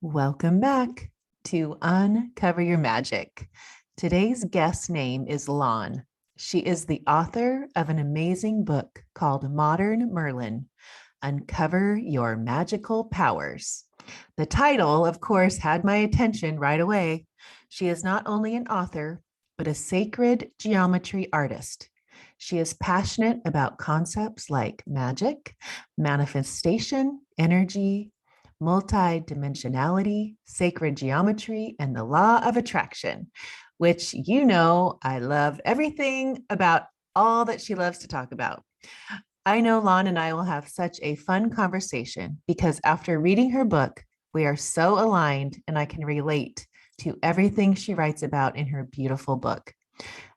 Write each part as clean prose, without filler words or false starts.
Welcome back to Uncover Your Magic. Today's guest name is Lon. She is the author of an amazing book called Modern Merlin, Uncover Your Magical Powers. The title, of course, had my attention right away. She is not only an author, but a sacred geometry artist. She is passionate about concepts like magic, manifestation, energy, multidimensionality, sacred geometry, and the law of attraction, which I love everything about all that she loves to talk about. I know Lon and I will have such a fun conversation because after reading her book, we are so aligned and I can relate to everything she writes about in her beautiful book.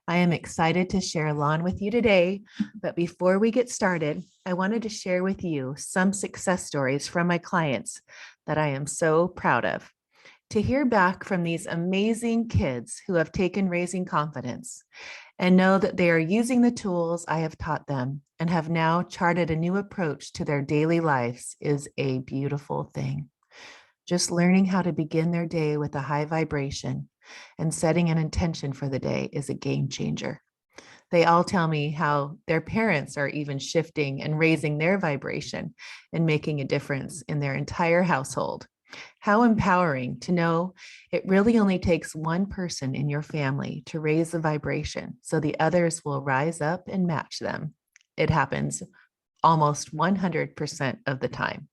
I am excited to share Lon with you today, but before we get started, I wanted to share with you some success stories from my clients that I am so proud of. To hear back from these amazing kids who have taken raising confidence and know that they are using the tools I have taught them and have now charted a new approach to their daily lives is a beautiful thing. Just learning how to begin their day with a high vibration and setting an intention for the day is a game changer. They all tell me how their parents are even shifting and raising their vibration and making a difference in their entire household. How empowering to know it really only takes one person in your family to raise the vibration so the others will rise up and match them. It happens almost 100% of the time.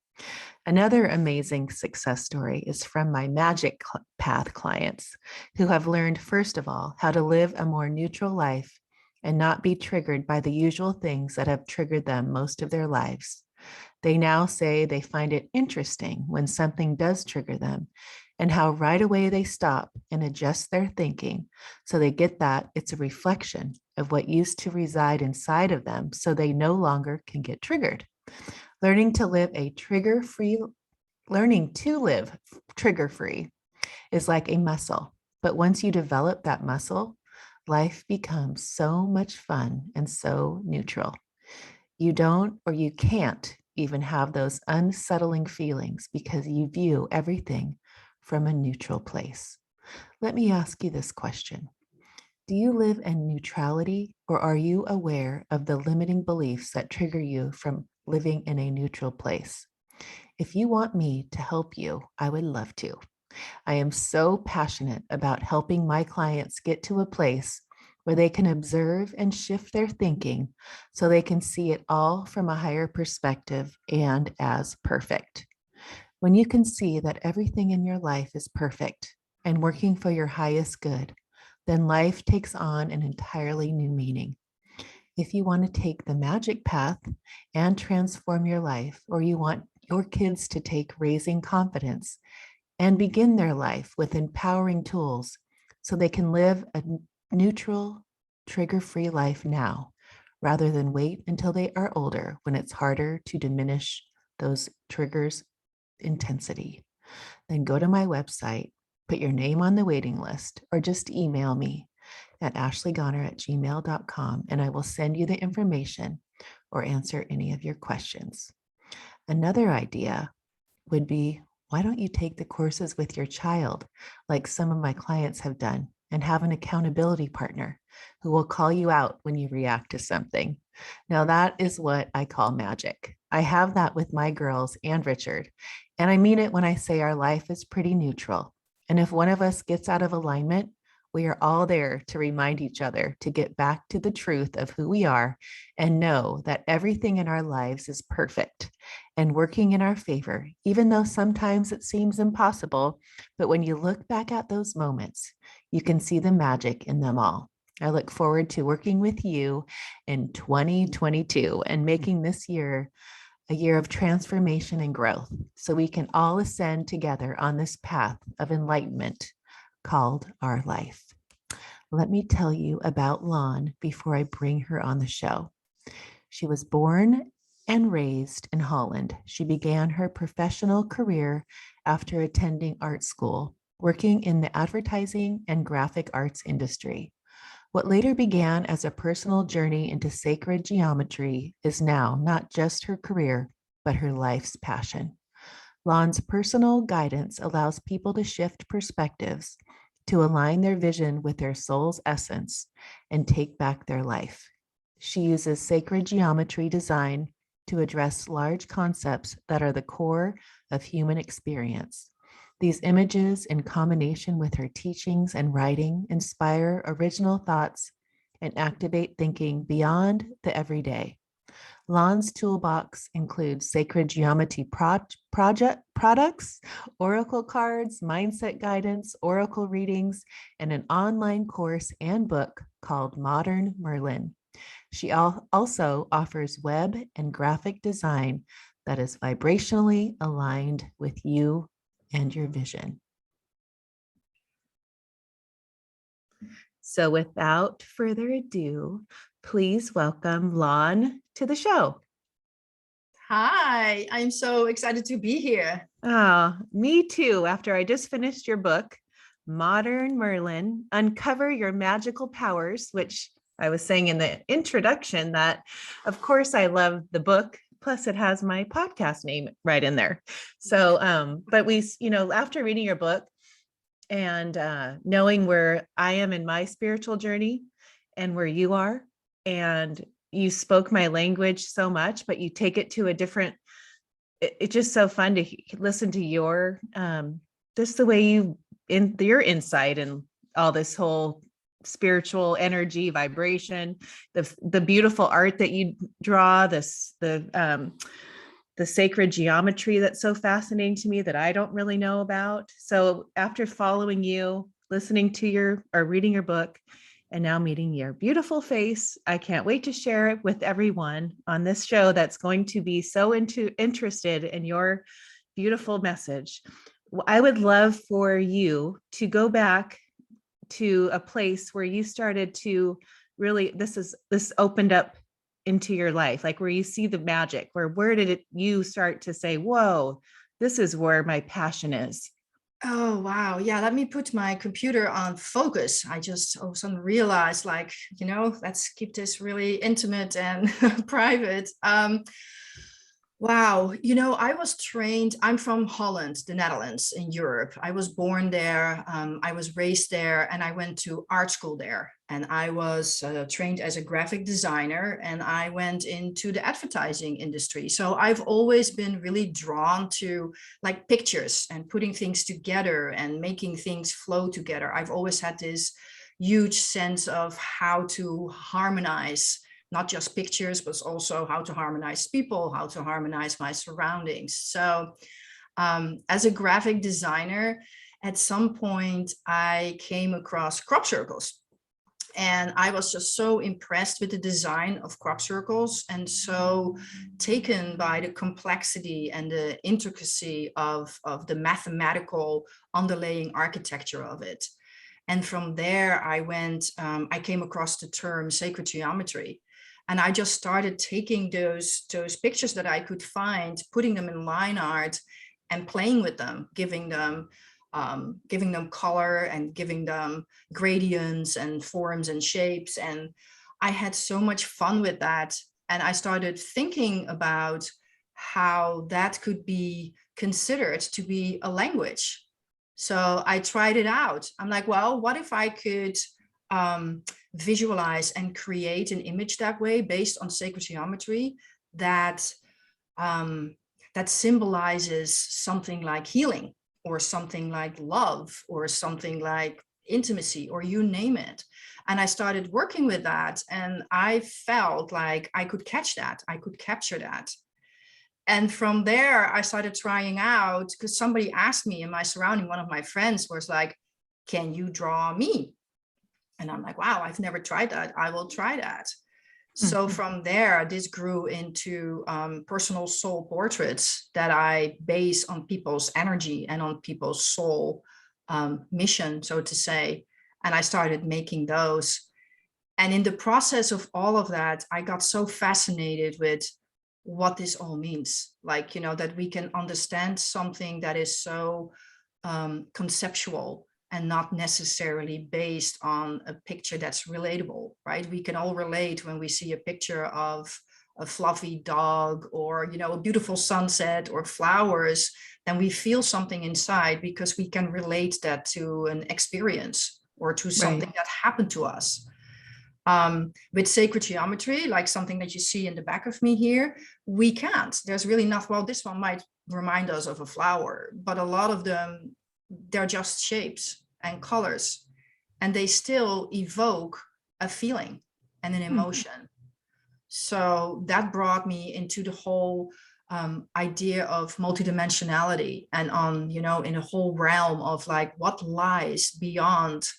Another amazing success story is from my Magic Path clients who have learned, first of all, how to live a more neutral life and not be triggered by the usual things that have triggered them most of their lives. They now say they find it interesting when something does trigger them and how right away they stop and adjust their thinking so they get that it's a reflection of what used to reside inside of them so they no longer can get triggered. Learning to live trigger-free is like a muscle. But once you develop that muscle, life becomes so much fun and so neutral. You don't or you can't even have those unsettling feelings because you view everything from a neutral place. Let me ask you this question. Do you live in neutrality, or are you aware of the limiting beliefs that trigger you from living in a neutral place? If you want me to help you, I would love to. I am so passionate about helping my clients get to a place where they can observe and shift their thinking so they can see it all from a higher perspective and as perfect. When you can see that everything in your life is perfect and working for your highest good, then life takes on an entirely new meaning. If you want to take the magic path and transform your life, or you want your kids to take raising confidence and begin their life with empowering tools so they can live a neutral, trigger-free life now, rather than wait until they are older when it's harder to diminish those triggers' intensity, then go to my website, put your name on the waiting list, or just email me at ashleygoner@gmail.com and I will send you the information or answer any of your questions. Another idea would be, why don't you take the courses with your child, like some of my clients have done, and have an accountability partner who will call you out when you react to something? Now, that is what I call magic. I have that with my girls and Richard, and I mean it when I say our life is pretty neutral. And if one of us gets out of alignment, we are all there to remind each other to get back to the truth of who we are and know that everything in our lives is perfect and working in our favor, even though sometimes it seems impossible. But when you look back at those moments, you can see the magic in them all. I look forward to working with you in 2022 and making this year a year of transformation and growth so we can all ascend together on this path of enlightenment called our life. Let me tell you about Lon before I bring her on the show. She was born and raised in Holland. She began her professional career after attending art school, working in the advertising and graphic arts industry. What later began as a personal journey into sacred geometry is now not just her career, but her life's passion. Lon's personal guidance allows people to shift perspectives, to align their vision with their soul's essence, and take back their life. She uses sacred geometry design to address large concepts that are the core of human experience. These images, in combination with her teachings and writing, inspire original thoughts and activate thinking beyond the everyday. Lon's toolbox includes sacred geometry products, oracle cards, mindset guidance, oracle readings, and an online course and book called Modern Merlin. She also offers web and graphic design that is vibrationally aligned with you and your vision. So without further ado, please welcome Lon to the show. Hi, I'm so excited to be here. Oh, me too. After I just finished your book, Modern Merlin, Uncover Your Magical Powers, which I was saying in the introduction that, of course, I love the book. Plus, it has my podcast name right in there. So, but we, after reading your book and knowing where I am in my spiritual journey and where you are, and you spoke my language so much, but you take it to a different, it's just so fun to listen to your, just the way you, in your insight and all this whole spiritual energy, vibration, the beautiful art that you draw, the sacred geometry that's so fascinating to me that I don't really know about. So after following you, listening to or reading your book, and now meeting your beautiful face, I can't wait to share it with everyone on this show that's going to be so interested in your beautiful message. I would love for you to go back to a place where you started to really, this opened up into your life, like where you see the magic, where did you start to say, whoa, this is where my passion is? Oh, wow. Yeah, let me put my computer on focus. I just all of a sudden realized, let's keep this really intimate and private. Wow, I was trained, I'm from Holland, the Netherlands in Europe. I was born there, I was raised there, and I went to art school there. And I was trained as a graphic designer, and I went into the advertising industry. So I've always been really drawn to like pictures and putting things together and making things flow together. I've always had this huge sense of how to harmonize not just pictures, but also how to harmonize people, how to harmonize my surroundings. So as a graphic designer, at some point I came across crop circles. And I was just so impressed with the design of crop circles and so taken by the complexity and the intricacy of the mathematical underlying architecture of it. And from there, I came across the term sacred geometry. And I just started taking those pictures that I could find, putting them in line art and playing with them, giving them color and giving them gradients and forms and shapes. And I had so much fun with that. And I started thinking about how that could be considered to be a language. So I tried it out. I'm like, well, what if I could visualize and create an image that way based on sacred geometry that that symbolizes something like healing or something like love or something like intimacy or you name it. And I started working with that and I felt like I could catch that, I could capture that. And from there, I started trying out because somebody asked me in my surrounding, one of my friends was like, can you draw me? And I'm like, wow, I've never tried that. I will try that. So from there, this grew into personal soul portraits that I base on people's energy and on people's soul mission, so to say. And I started making those. And in the process of all of that, I got so fascinated with what this all means. Like, that we can understand something that is so conceptual and not necessarily based on a picture that's relatable, right? We can all relate when we see a picture of a fluffy dog or, a beautiful sunset or flowers, then we feel something inside because we can relate that to an experience or to Right. something that happened to us. With sacred geometry, like something that you see in the back of me here, we can't. There's really not, well, this one might remind us of a flower, but a lot of them, they're just shapes and colors, and they still evoke a feeling and an emotion. So that brought me into the whole idea of multidimensionality and on, in a whole realm of like what lies beyond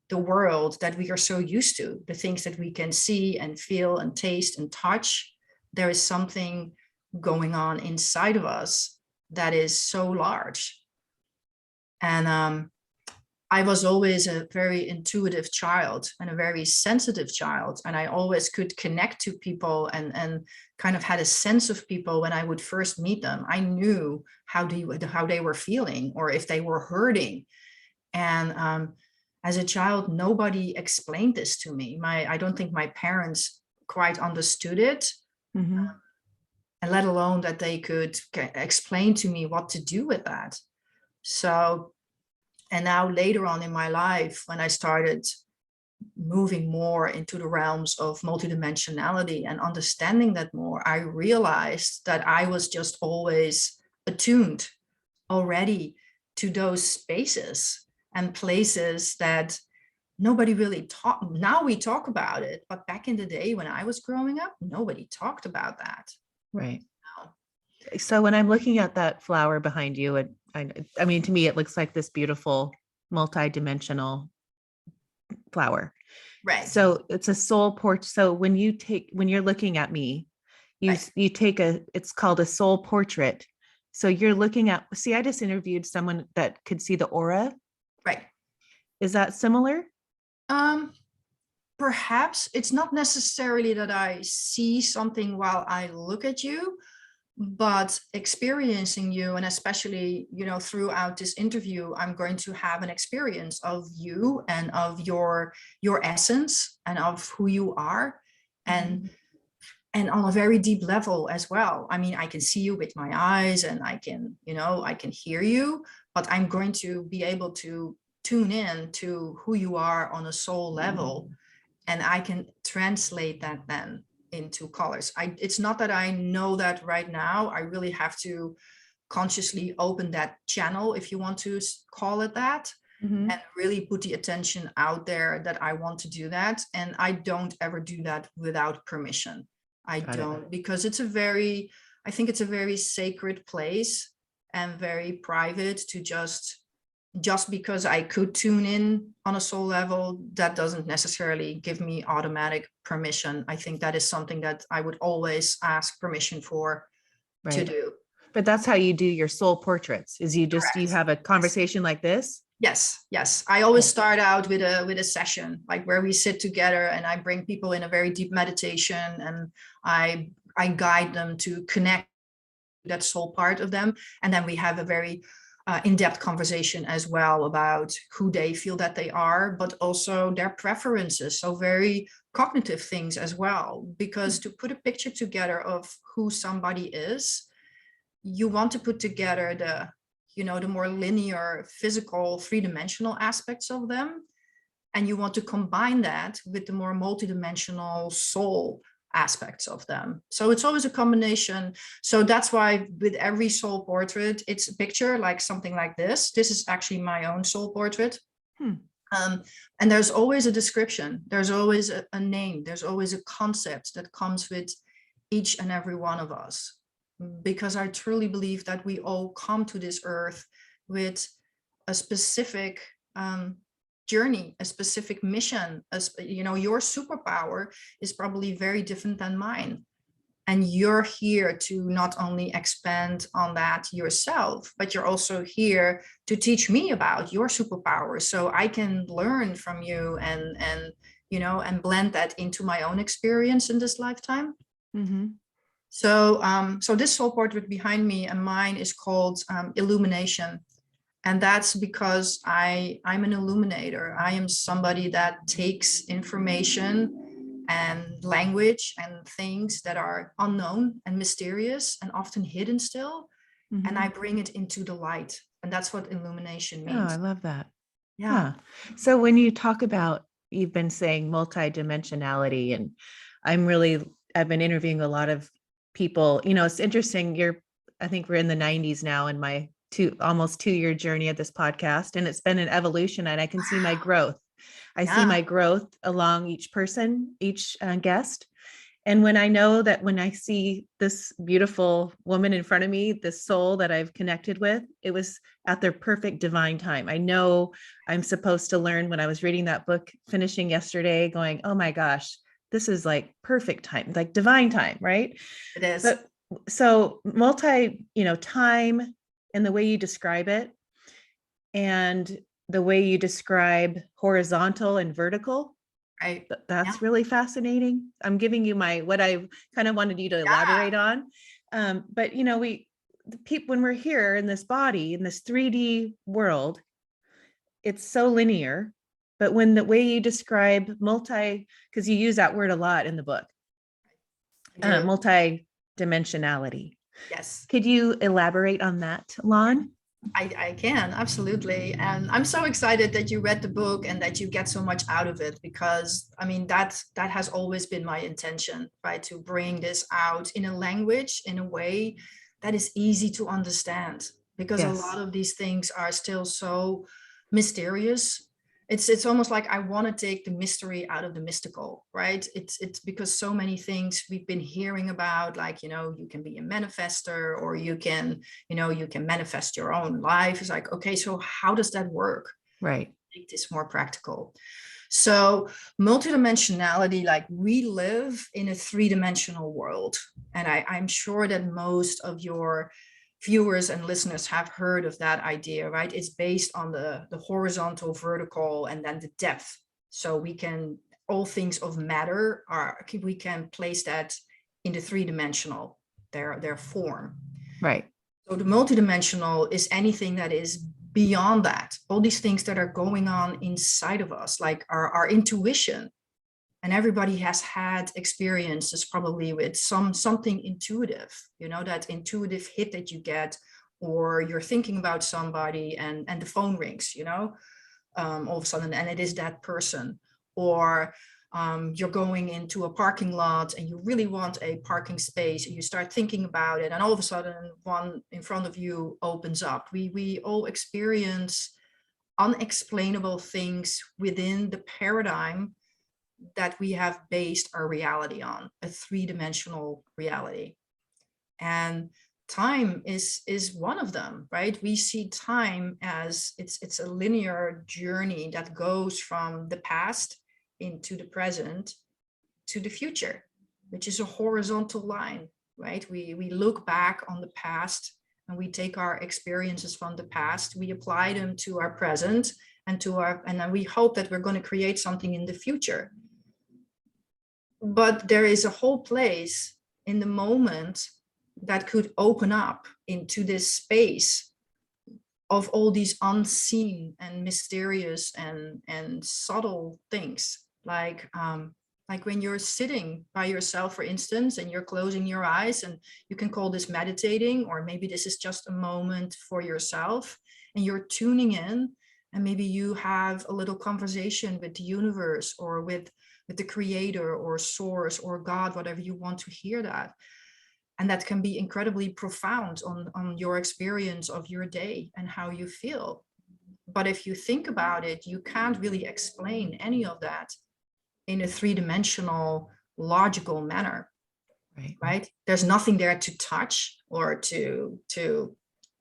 the world that we are so used to, the things that we can see and feel and taste and touch. There is something going on inside of us that is so large. And I was always a very intuitive child and a very sensitive child. And I always could connect to people and kind of had a sense of people when I would first meet them. I knew how they were feeling or if they were hurting. And as a child, nobody explained this to me. I don't think my parents quite understood it, Mm-hmm. and let alone that they could explain to me what to do with that. So, and now later on in my life, when I started moving more into the realms of multidimensionality and understanding that more, I realized that I was just always attuned already to those spaces and places that nobody really talked. Now we talk about it, but back in the day when I was growing up, nobody talked about that. Right. No. So when I'm looking at that flower behind you, and I mean, to me, it looks like this beautiful multi-dimensional flower. Right, So it's a soul portrait. So when you're looking at me, right, you take it's called a soul portrait. So you're looking at, see, I just interviewed someone that could see the aura. right. Is that similar? Um, Perhaps it's not necessarily that I see something while I look at you, but experiencing you, and especially, throughout this interview, I'm going to have an experience of you and of your essence and of who you are. And and on a very deep level as well. I mean, I can see you with my eyes and I can hear you, but I'm going to be able to tune in to who you are on a soul level, and I can translate that then into colors. It's not that I know that right now. I really have to consciously open that channel, if you want to call it that, Mm-hmm. and really put the attention out there that I want to do that. And I don't ever do that without permission. I Got it. don't, because I think it's a very sacred place and very private to just because I could tune in on a soul level, that doesn't necessarily give me automatic permission. I think that is something that I would always ask permission for to Right. do. But that's how you do your soul portraits, is you Correct. have a Yes. conversation like this. Yes, yes. I always start out with a session, like where we sit together and I bring people in a very deep meditation, and I guide them to connect that soul part of them. And then we have a very in-depth conversation as well about who they feel that they are, but also their preferences. So very cognitive things as well, because to put a picture together of who somebody is, you want to put together the more linear, physical, three-dimensional aspects of them, and you want to combine that with the more multidimensional soul aspects of them. So it's always a combination. So that's why with every soul portrait, it's a picture like something like this. This is actually my own soul portrait. Hmm. And there's always a description. There's always a name. There's always a concept that comes with each and every one of us, because I truly believe that we all come to this earth with a specific journey, a specific mission. Your superpower is probably very different than mine. And you're here to not only expand on that yourself, but you're also here to teach me about your superpower, so I can learn from you and blend that into my own experience in this lifetime. Mm-hmm. So this soul portrait behind me and mine is called Illumination. And that's because I'm an illuminator. I am somebody that takes information and language and things that are unknown and mysterious and often hidden still. And I bring it into the light. And that's what illumination Oh, I means. love that. Yeah. Huh. So when you talk about, you've been saying multidimensionality, and I've been interviewing a lot of people. It's interesting. I think we're in the 90s now in my almost 2-year journey of this podcast, and it's been an evolution, and I can see my growth. I see Yeah. my growth along each person, each guest. And when I see this beautiful woman in front of me, this soul that I've connected with, it was at their perfect divine time. I know I'm supposed to learn. When I was reading that book, finishing yesterday, going, oh my gosh, this is like perfect time, like divine time, right? It is. But so time and the way you describe it, and the way you describe horizontal and vertical, Right. Yeah. that's really fascinating. I'm giving you what I kind of wanted you to elaborate on. But the people, when we're here in this body, in this 3D world, it's so linear. But when the way you describe because you use that word a lot in the book, multi-dimensionality. Yes. Could you elaborate on that, Lon? I can, absolutely. And I'm so excited that you read the book and that you get so much out of it, because I mean, that has always been my intention, right? To bring this out in a language, in a way that is easy to understand, because a lot Yes. of these things are still so mysterious. It's almost like I want to take the mystery out of the mystical, right? It's because so many things we've been hearing about, like, you can be a manifester, or you can manifest your own life. It's like, okay, so how does that work? Right. Make this more practical. So multidimensionality, like, we live in a three-dimensional world. And I'm sure that most of your viewers and listeners have heard of that idea, right? It's based on the horizontal, vertical, and then the depth. So all things of matter we can place that in the three-dimensional, their form. Right. So the multidimensional is anything that is beyond that, all these things that are going on inside of us, like our intuition. And everybody has had experiences probably with something intuitive, that intuitive hit that you get, or you're thinking about somebody and the phone rings, all of a sudden, and it is that person. Or you're going into a parking lot and you really want a parking space, and you start thinking about it, and all of a sudden one in front of you opens up. We all experience unexplainable things within the paradigm that we have based our reality on, a three-dimensional reality. And time is one of them, right? We see time as it's a linear journey that goes from the past into the present to the future, which is a horizontal line, right? We look back on the past, and we take our experiences from the past, we apply them to our present, and then we hope that we're going to create something in the future. But there is a whole place in the moment that could open up into this space of all these unseen and mysterious and subtle things, like when you're sitting by yourself, for instance, and you're closing your eyes, and you can call this meditating, or maybe this is just a moment for yourself, and you're tuning in, and maybe you have a little conversation with the universe, or with the creator, or source, or God, whatever you want to hear that. And that can be incredibly profound on your experience of your day and how you feel. But if you think about it, you can't really explain any of that in a three-dimensional, logical manner, right? There's nothing there to touch or to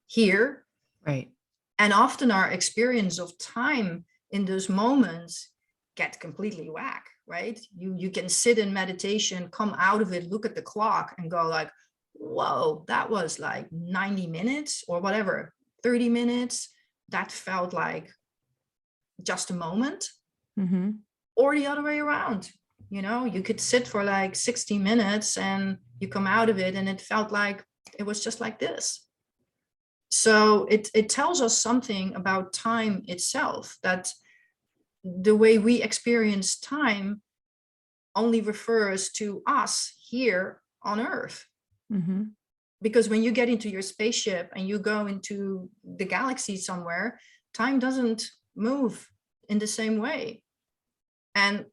hear. Right. And often our experience of time in those moments get completely whack, right? You can sit in meditation, come out of it, look at the clock, and go like, whoa, that was like 90 minutes or whatever, 30 minutes. That felt like just a moment. Mm-hmm. Or the other way around. You could sit for like 60 minutes and you come out of it and it felt like it was just like this. So it tells us something about time itself, that the way we experience time only refers to us here on Earth. Mm-hmm. Because when you get into your spaceship and you go into the galaxy somewhere, time doesn't move in the same way. And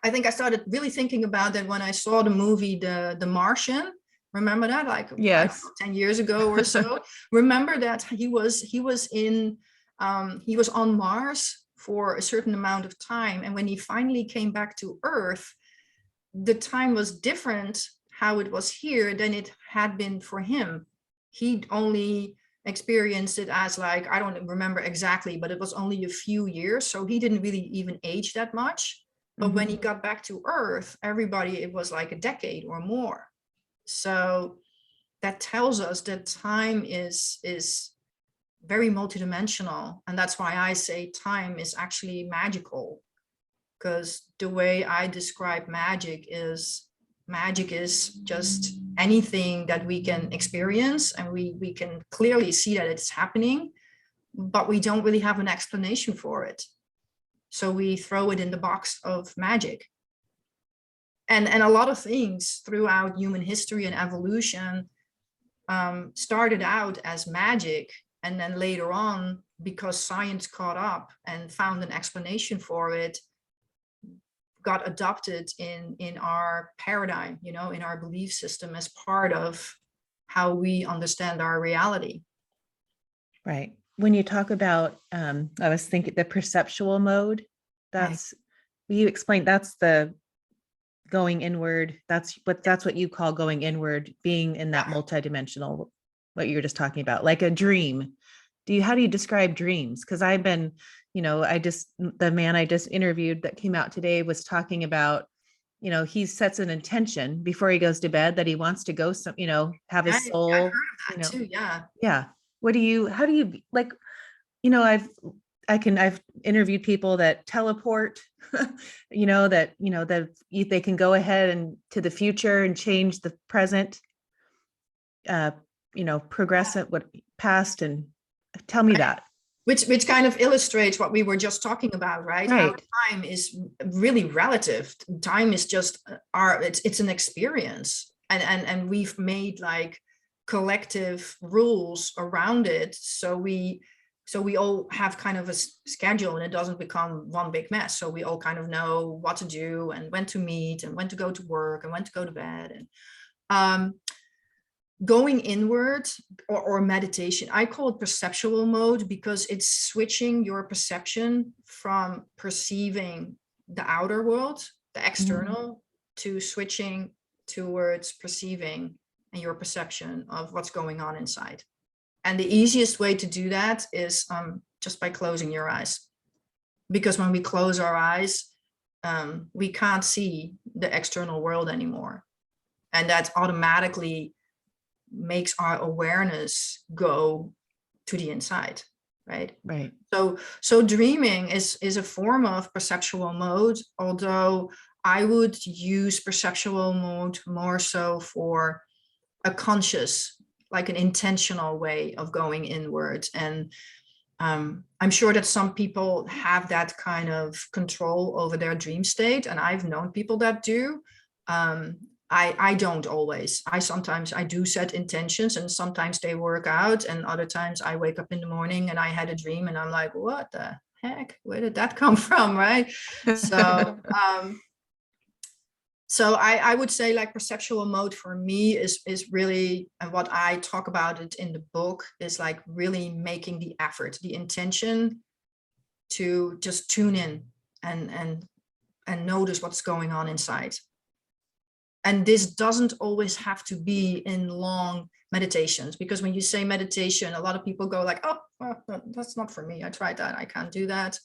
I think I started really thinking about that when I saw the movie The Martian. Remember that? Like, I don't Yes. know, 10 years ago or so. Remember that he was on Mars for a certain amount of time. And when he finally came back to Earth, the time was different how it was here than it had been for him. He'd only experienced it as, like, I don't remember exactly, but it was only a few years. So he didn't really even age that much. But when he got back to Earth, everybody, it was like a decade or more. So that tells us that time is very multidimensional. And that's why I say time is actually magical. Because the way I describe magic is just anything that we can experience, and we can clearly see that it's happening, but we don't really have an explanation for it. So we throw it in the box of magic. And a lot of things throughout human history and evolution started out as magic, and then later on, because science caught up and found an explanation for it, got adopted in our paradigm, in our belief system, as part of how we understand our reality. Right. When you talk about, I was thinking the perceptual mode, that's, you explained, that's the going inward. That's what you call going inward, being in that multidimensional, what you were just talking about, like a dream. How do you describe dreams? Because I've been, the man I just interviewed that came out today was talking about, he sets an intention before he goes to bed that he wants to go have his soul. I've heard of that too. Yeah. Yeah. How do you, like, I've interviewed people that teleport, that they can go ahead and to the future and change the present, progress at what past, and tell me that. Which kind of illustrates what we were just talking about, right? How time is really relative. Time is just it's an experience, and we've made like collective rules around it. So we all have kind of a schedule, and it doesn't become one big mess. So we all kind of know what to do and when to meet and when to go to work and when to go to bed. And going inward, or meditation, I call it perceptual mode, because it's switching your perception from perceiving the outer world, the external, to switching towards perceiving and your perception of what's going on inside. And the easiest way to do that is just by closing your eyes. Because when we close our eyes, we can't see the external world anymore. And that automatically makes our awareness go to the inside, right? Right. So dreaming is a form of perceptual mode, although I would use perceptual mode more so for a conscious, like an intentional way of going inwards. And I'm sure that some people have that kind of control over their dream state, and I've known people that do. I don't always. Sometimes I do set intentions, and sometimes they work out, and other times I wake up in the morning and I had a dream and I'm like, what the heck? Where did that come from? Right. So I would say, like, perceptual mode for me is really, and what I talk about it in the book, is like really making the effort, the intention to just tune in and notice what's going on inside. And this doesn't always have to be in long meditations, because when you say meditation, a lot of people go like, oh, well, that's not for me. I tried that. I can't do that.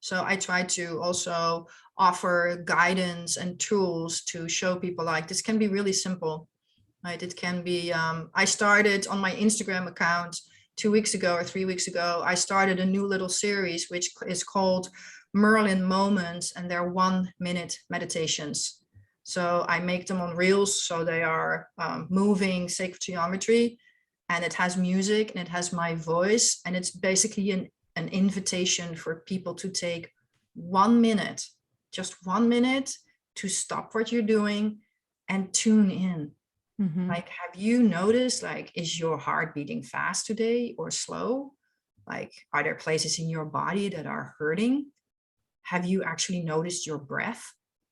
So I try to also offer guidance and tools to show people, like, this can be really simple, right? It can be, I started on my Instagram account 2 weeks ago or 3 weeks ago, I started a new little series, which is called Merlin Moments, and they're 1-minute meditations. So I make them on reels, so they are moving sacred geometry, and it has music and it has my voice, and it's basically an invitation for people to take 1 minute, just 1 minute, to stop what you're doing and tune in. Mhm. Like, have you noticed, like, is your heart beating fast today or slow? Like, are there places in your body that are hurting? Have you actually noticed your breath?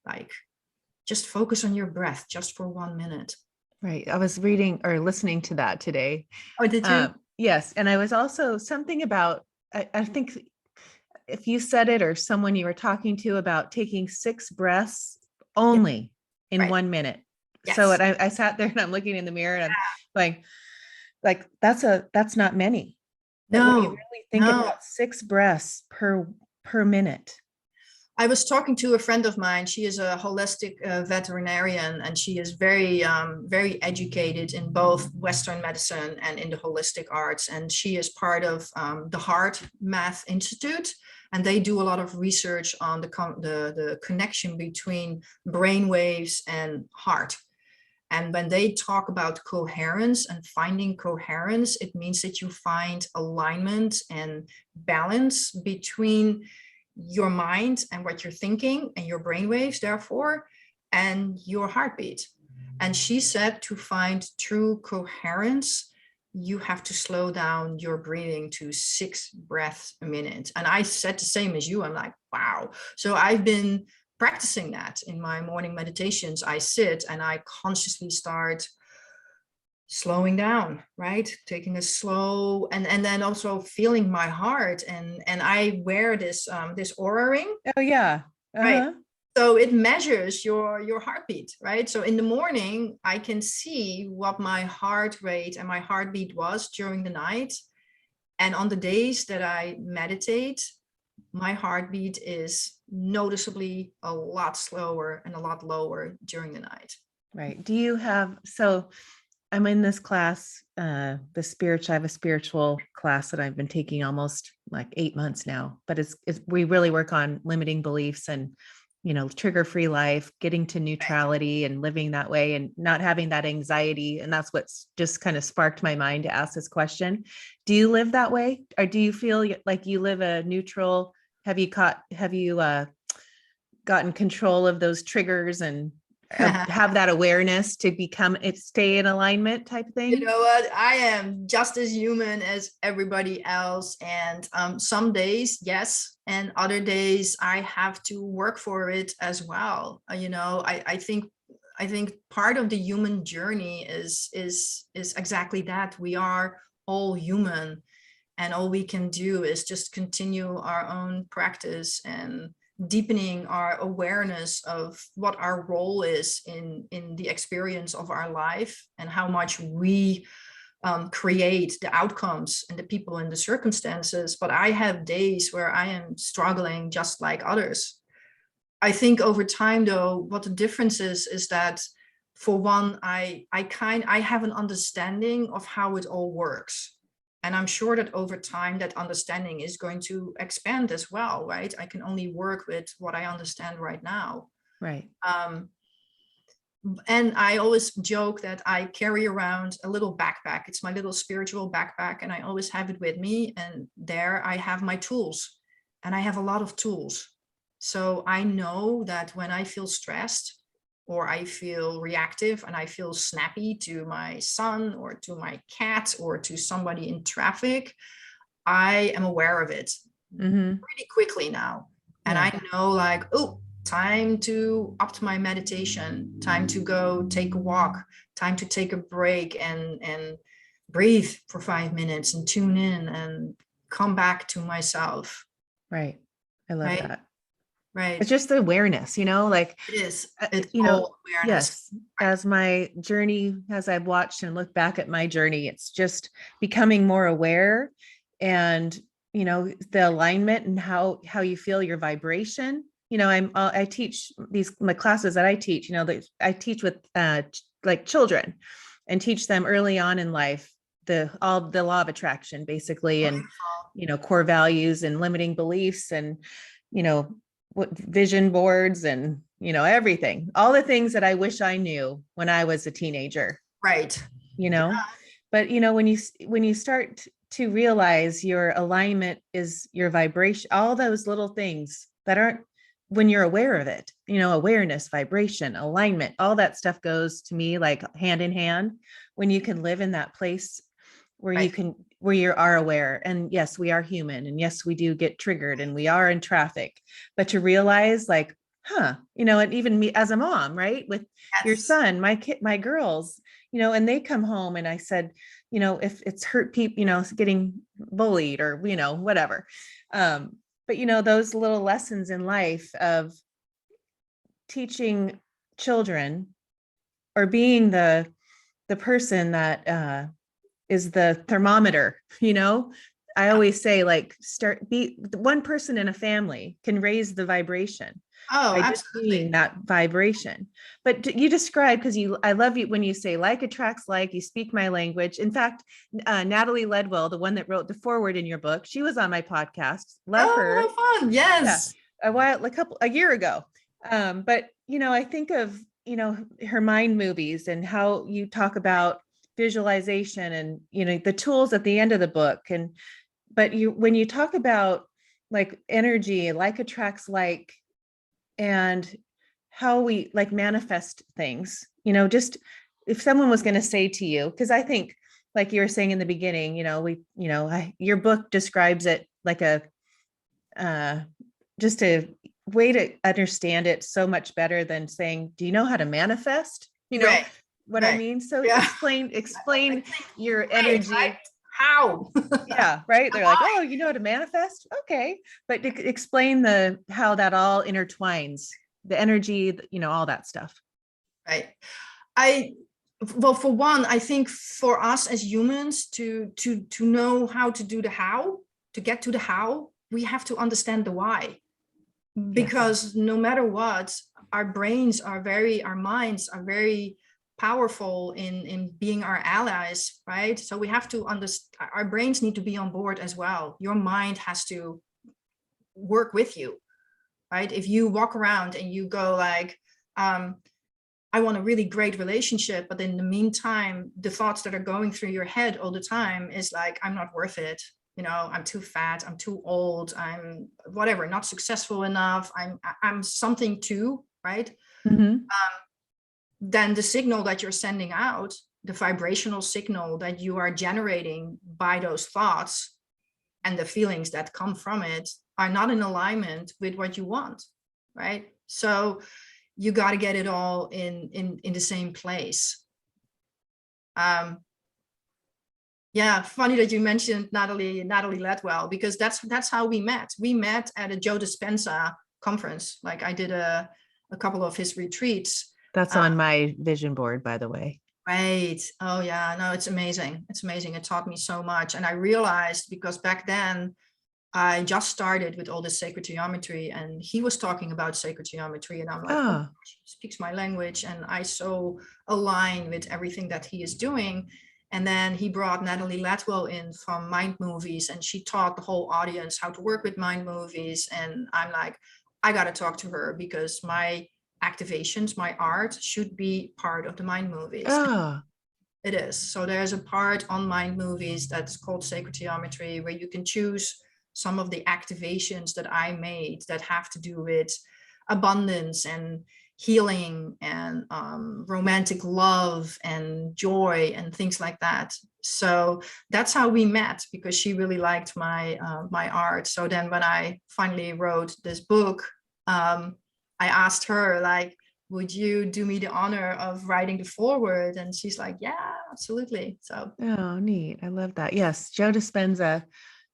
Like, just focus on your breath just for 1 minute. Right. I was reading or listening to that today. Oh, did you? Yes. And I was also something about, I think if you said it or someone you were talking to about taking 6 breaths Yeah, only in right. 1 minute. So Yes. I sat there and I'm looking in the mirror and I'm like, that's not many. But when you No, really think no. about 6 breaths per minute. I was talking to a friend of mine. She is a holistic veterinarian, and she is very educated in both Western medicine and in the holistic arts. And she is part of the Heart Math Institute, and they do a lot of research on the connection between brain waves and heart. And when they talk about coherence and finding coherence, it means that you find alignment and balance between your mind and what you're thinking and your brain waves, therefore, and your heartbeat. And she said to find true coherence, you have to slow down your breathing to 6 breaths a minute. And I said the same as you. I'm like, wow. So I've been practicing that in my morning meditations. I sit and I consciously start slowing down, right? Taking a slow, and then also feeling my heart. And I wear this aura ring, Oh yeah. right? Uh-huh. So it measures your heartbeat, right? So in the morning I can see what my heart rate and my heartbeat was during the night. And on the days that I meditate, my heartbeat is noticeably a lot slower and a lot lower during the night. Right. Do you have, so I'm in this class, I have a spiritual class that I've been taking almost like 8 months now, but we really work on limiting beliefs and, trigger-free life, getting to Right. neutrality and living that way and not having that anxiety. And that's what's just kind of sparked my mind to ask this question. Do you live that way? Or do you feel like you live a neutral, have you gotten control of those triggers and have that awareness to stay in alignment type You thing? know what? I am just as human as everybody else. And some days, yes. And other days I have to work for it as well. I think part of the human journey is exactly that. We are all human, and all we can do is just continue our own practice and deepening our awareness of what our role is in the experience of our life, and how much we create the outcomes and the people and the circumstances. But I have days where I am struggling just like others. I think over time, though, what the difference is that, for one, I have an understanding of how it all works. And I'm sure that over time that understanding is going to expand as well, right? I can only work with what I understand right now. Right. Um, and I always joke that I carry around a little backpack. It's my little spiritual backpack, and I always have it with me. And there I have my tools, and I have a lot of tools. So I know that when I feel stressed, or I feel reactive, and I feel snappy to my son or to my cat or to somebody in traffic, I am aware of it Mm-hmm. pretty quickly now. And Yeah. I know, like, oh, time to up my meditation, time to go take a walk, time to take a break and breathe for 5 minutes and tune in and come back to myself. Right. I love Right. that. It's Right. just the awareness, like, It is. uh, It's you know, all awareness. yes, as I've watched and looked back at my journey, it's just becoming more aware and, the alignment and how you feel your vibration. I teach my classes that I teach, that I teach with like children and teach them early on in life, the law of attraction basically, and, core values and limiting beliefs and, you know, what vision boards and everything, all the things that I wish I knew when I was a teenager, Right. you know but when you start to realize your alignment is your vibration, all those little things that aren't when you're aware of it, awareness, vibration, alignment, all that stuff goes to me like hand in hand when you can live in that place where you Right. can, where you are aware. And yes, we are human. And yes, we do get triggered and we are in traffic, but to realize like, and even me as a mom, right? With your Yes. son, my kid, my girls, and they come home and I said, if it's hurt people, getting bullied or, whatever. But those little lessons in life of teaching children or being the person that is the thermometer. I Yeah. always say like be one person in a family can raise the vibration Oh, by just being absolutely. that vibration. But you describe, because I love you when you say like attracts like, you speak my language. In fact, Natalie Ledwell, the one that wrote the foreword in your book, she was on my podcast. Love her. Oh, how fun. Yeah, Yes. a year ago. But I think of her mind movies and how you talk about visualization and the tools at the end of the book. And but when you talk about like energy, like attracts like, and how we like manifest things, just if someone was going to say to you, because I think like you were saying in the beginning, your book describes it like a uh, just a way to understand it so much better than saying, do you know how to manifest? Right. What I Right. mean? So Yeah. explain Like thinking, your great, right? energy. How? Yeah, right. They're like, Why? oh, you know how to manifest? Okay. But explain how that all intertwines, the energy, all that stuff. Right. I well, for one, I think for us as humans to know how to do the how, to get to the how, we have to understand the why. Yes. Because no matter what, our minds are very powerful in being our allies, right? So we have to understand, our brains need to be on board as well. Your mind has to work with you, right? If you walk around and you go like, I want a really great relationship, but in the meantime, the thoughts that are going through your head all the time is like, I'm not worth it. I'm too fat, I'm too old, I'm whatever, not successful enough, I'm something too, right? Mm-hmm. Then the signal that you're sending out, the vibrational signal that you are generating by those thoughts and the feelings that come from it are not in alignment with what you want, right? So you got to get it all in the same place. Yeah, funny that you mentioned Natalie Ledwell, because that's how we met. We met at a Joe Dispenza conference. Like I did a couple of his retreats. That's on my vision board, by the way. Right. Oh yeah, no, it's amazing. It's amazing. It taught me so much. And I realized, because back then I just started with all this sacred geometry, and he was talking about sacred geometry, and I'm like, oh, Oh, he speaks my language, and I so align with everything that he is doing. And then he brought Natalie Latwell in from Mind Movies, and she taught the whole audience how to work with Mind Movies. And I'm like, I got to talk to her, because my activations, my art should be part of the Mind Movies. oh, It is. So there's a part on Mind Movies that's called Sacred Geometry, where you can choose some of the activations that I made that have to do with abundance and healing and romantic love and joy and things like that. So that's how we met, because she really liked my art. So then when I finally wrote this book, I asked her, like, would you do me the honor of writing the foreword? And she's like, yeah, absolutely. So oh, neat. I love that. Yes, Joe Dispenza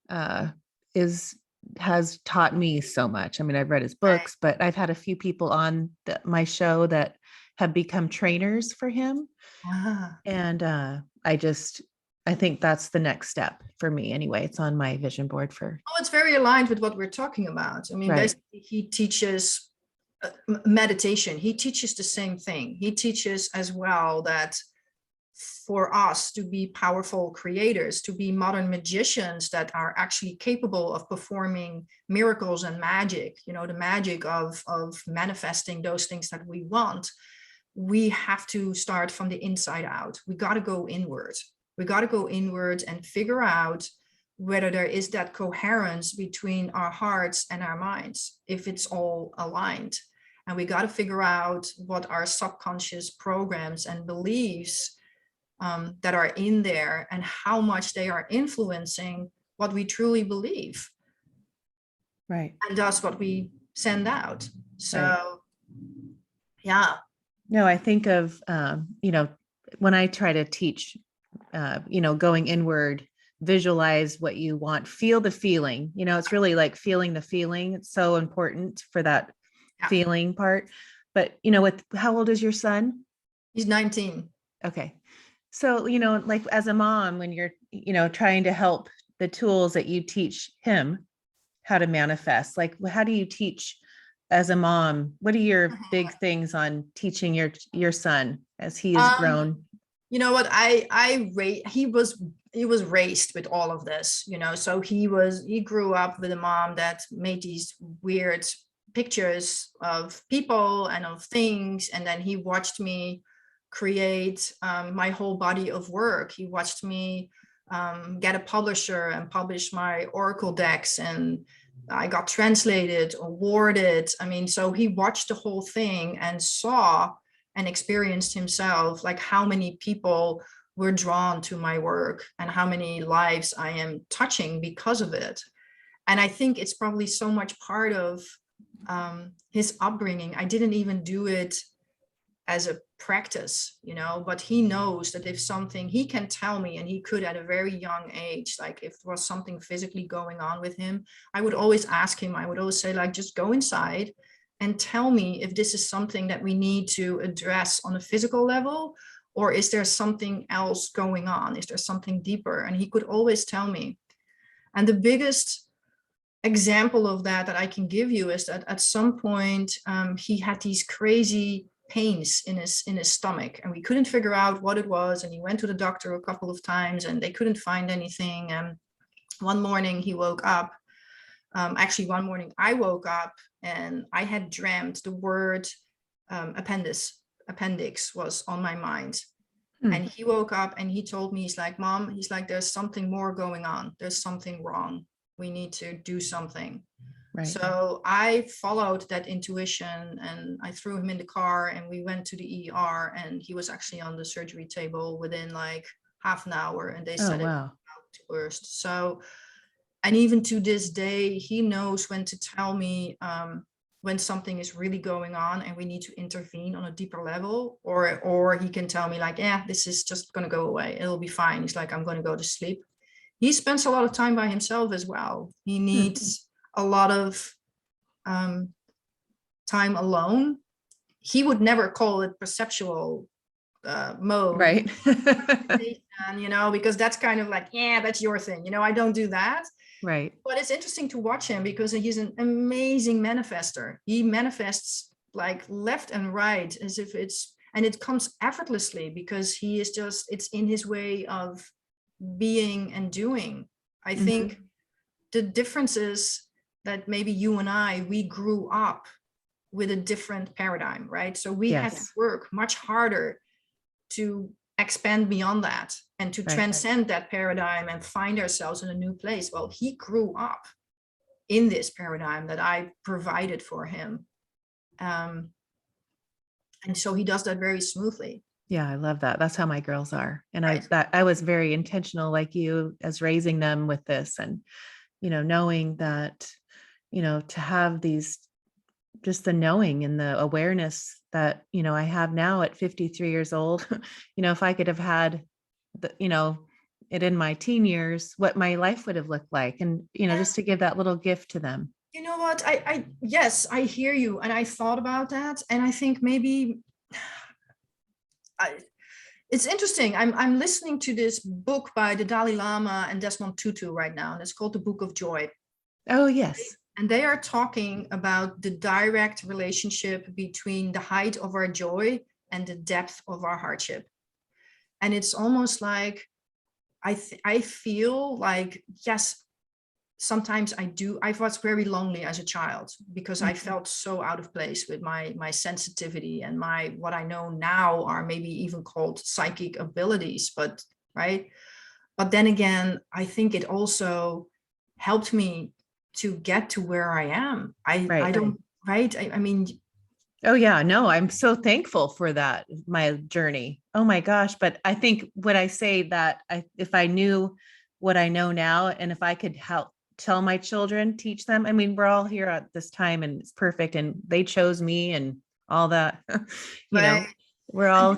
uh, is has taught me so much. I mean, I've read his right. books, but I've had a few people on my show that have become trainers for him, Ah. and I think that's the next step for me. Anyway, it's on my vision board for Oh, it's very aligned with what we're talking about. I mean, right. basically, he teaches meditation. He teaches the same thing. He teaches as well that for us to be powerful creators, to be modern magicians that are actually capable of performing miracles and magic, the magic of manifesting those things that we want, we have to start from the inside out. We got to go inward. We got to go inward and figure out whether there is that coherence between our hearts and our minds, if it's all aligned. And we got to figure out what our subconscious programs and beliefs that are in there and how much they are influencing what we truly believe. Right. And thus what we send out. So, Right. yeah. No, I think of, when I try to teach, going inward, visualize what you want, feel the feeling, it's really like feeling the feeling. It's so important for that Yeah. feeling part. But, how old is your son? He's 19. Okay. So, like as a mom, when you're, trying to help the tools that you teach him how to manifest, like how do you teach as a mom? What are your big things on teaching your son as he has grown? You know what, he was raised with all of this, so he grew up with a mom that made these weird pictures of people and of things, and then he watched me create my whole body of work. He watched me get a publisher and publish my oracle decks, and I got translated, awarded. I mean, so he watched the whole thing and saw and experienced himself, like how many people were drawn to my work and how many lives I am touching because of it. And I think it's probably so much part of his upbringing. I didn't even do it as a practice, but he knows that if something, he can tell me, and he could at a very young age, like if there was something physically going on with him, I would always ask him, I would always say, like, just go inside and tell me if this is something that we need to address on a physical level, or is there something else going on? Is there something deeper? And he could always tell me. And the biggest example of that I can give you is that at some point he had these crazy pains in his stomach, and we couldn't figure out what it was, and he went to the doctor a couple of times and they couldn't find anything. And one morning he woke up, actually one morning I woke up and I had dreamt the word appendix was on my mind. And he woke up and he told me, he's like, Mom, he's like, there's something more going on, there's something wrong, we need to do something. Right. So I followed that intuition and I threw him in the car and we went to the ER, and he was actually on the surgery table within like half an hour, and they said it was about to burst. So, and even to this day, he knows when to tell me when something is really going on and we need to intervene on a deeper level, or he can tell me like, yeah, this is just going to go away, it'll be fine. He's like, I'm going to go to sleep. He spends a lot of time by himself as well. He needs a lot of time alone. He would never call it perceptual mode, right? Because that's kind of like, yeah, that's your thing. I don't do that. Right. But it's interesting to watch him because he's an amazing manifester. He manifests like left and right as if and it comes effortlessly because he is just, it's in his way of being and doing. I think the difference is that maybe you and we grew up with a different paradigm, right? So we had to work much harder to expand beyond that and to transcend that paradigm and find ourselves in a new place. Well, he grew up in this paradigm that I provided for him. And so he does that very smoothly. Yeah, I love that. That's how my girls are. And I was very intentional like you as raising them with this, and, knowing that, to have these, just the knowing and the awareness that, I have now at 53 years old, if I could have had it in my teen years, what my life would have looked like. And, just to give that little gift to them. You know what? Yes, I hear you. And I thought about that. And I think maybe it's interesting. I'm listening to this book by the Dalai Lama and Desmond Tutu right now, and it's called The Book of Joy. Oh, yes. And they are talking about the direct relationship between the height of our joy and the depth of our hardship. And it's almost like I feel like, yes, sometimes I was very lonely as a child because I felt so out of place with my sensitivity and what I know now are maybe even called psychic abilities, but right. But then again, I think it also helped me to get to where I am. I Right. don't, right? I mean, Oh yeah, no, I'm so thankful for that, my journey. Oh my gosh, but I think what I say that if I knew what I know now and if I could help tell my children, teach them, I mean, we're all here at this time and it's perfect and they chose me and all that, you right. know, we're And all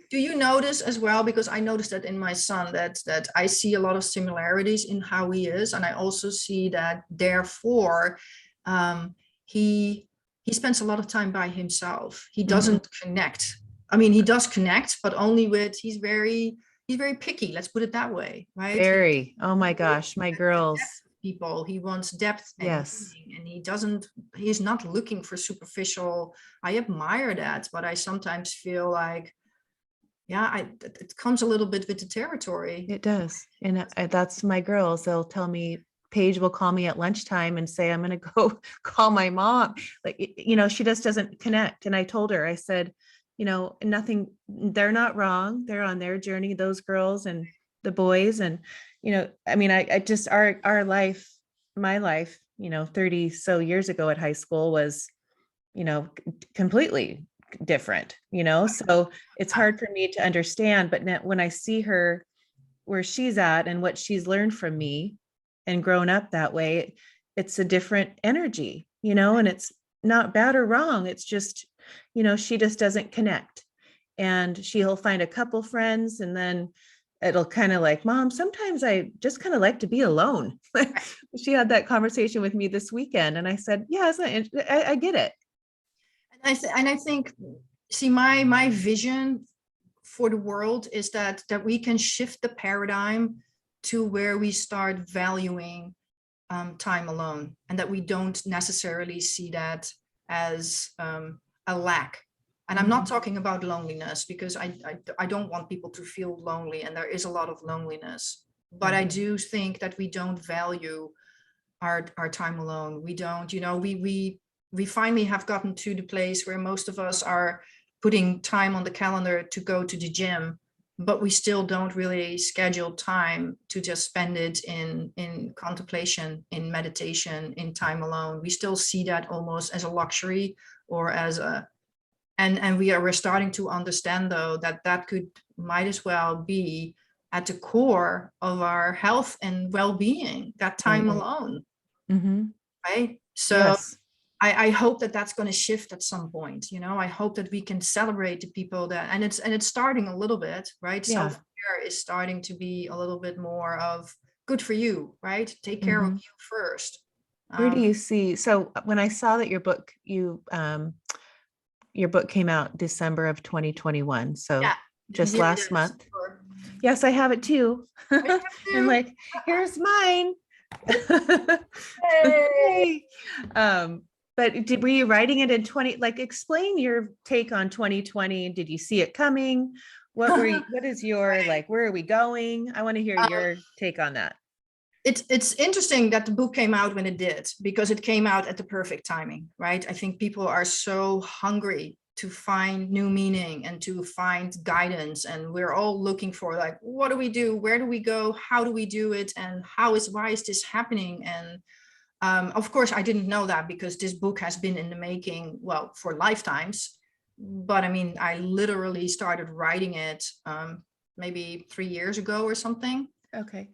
do you notice as well, because I noticed that in my son, that I see a lot of similarities in how he is, and I also see that therefore um, he he spends a lot of time by himself. He mhm, doesn't connect. I mean, he does connect, but only with he's very picky. Let's put it that way, right? very, oh my Looks gosh, my at the depth girls. of people. He wants depth and Yes, meaning, and he's not looking for superficial. I admire that, but I sometimes feel like, yeah, it comes a little bit with the territory. it does. And that's my girls. They'll tell me, Paige will call me at lunchtime and say, I'm going to go call my mom. Like, she just doesn't connect. And I told her, I said, nothing, they're not wrong. They're on their journey, those girls and the boys. And, I mean, I just, our life, my life, 30 so years ago at high school was, completely different, so it's Ah, hard for me to understand. But now, when I see her where she's at and what she's learned from me and grown up that way, it's a different energy, and it's not bad or wrong. It's just, she just doesn't connect. And she'll find a couple friends and then it'll kind of like, Mom, sometimes I just kind of like to be alone. She had that conversation with me this weekend. And I said, yeah, I get it. and I think, see, my vision for the world is that we can shift the paradigm to where we start valuing time alone, and that we don't necessarily see that as a lack. And I'm not Mhm. talking about loneliness, because I don't want people to feel lonely, and there is a lot of loneliness. But I Right. do think that we don't value our time alone. We don't, we finally have gotten to the place where most of us are putting time on the calendar to go to the gym, but we still don't really schedule time to just spend it in contemplation, in meditation, in time alone. We still see that almost as a luxury, or as a, and we're starting to understand, though, that could might as well be at the core of our health and well-being, that time Right. alone, Hmm. right? So Yes. I hope that that's going to shift at some point. I hope that we can celebrate the people that, and it's starting a little bit, right? Yeah. Self-care is starting to be a little bit more of good for you, right? Take care of Hmm. you first. Where do um you see? So when I saw that your book came out December of 2021, so yeah, just here it last is. month. Yes, I have it too. Oh, you And have like, here's mine. to. Yay. Um, but were you writing it in 20, like explain your take on 2020? Did you see it coming? What is your, like, where are we going? I want to hear um, your take on that. it's interesting that the book came out when it did, because it came out at the perfect timing, right? I think people are so hungry to find new meaning and to find guidance, and we're all looking for, like, what do we do, where do we go, how do we do it, and why is this happening? And of course I didn't know that, because this book has been in the making, well, for lifetimes. But I mean, I literally started writing it maybe 3 years ago or something. Okay.